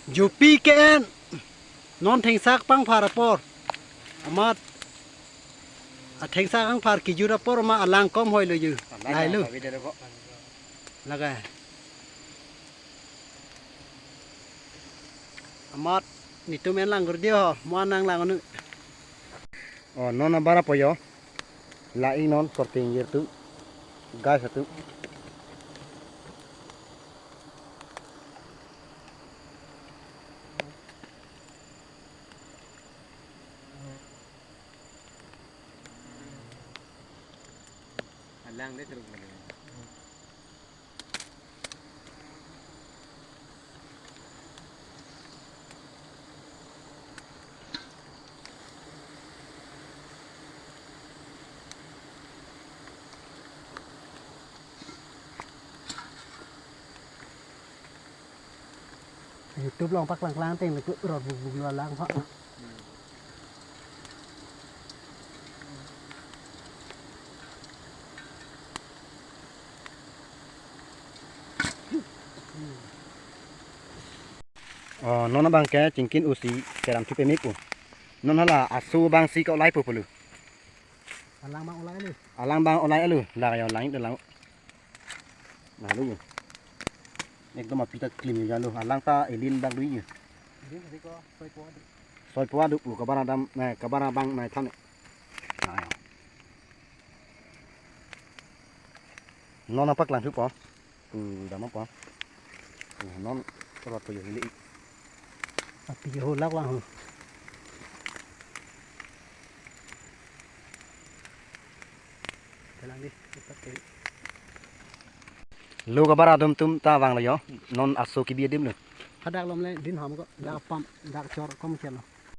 UPKN non theng sak pang phara por amat a theng sak ang phar ki jura por ma alang kom hoi lu yu lai lu laga amat ni tu men lang gur dio mo nang lang nu non bara poyo la ing non korting yer tu gas satu lang deh terus mana? YouTube long pak lang lang teng ku rot bug bug lang phak nona bang ke cingkin usi keram chupe miku non hala asu bang si kau lai pupulu alang bang olai lu la ya lain de lang nah lu ye nek do ma pita klim ya lu alang ta elin bang lu ye soi po du lu kabara dam na kabara bang na thane non apak lang chupo dam apa non rot po ye li api ho lak lang lu kabara dum tum ta wang lo yo non aso ki bi dim lu hadak lom le din hom ko dak pam dak chor kom chen lo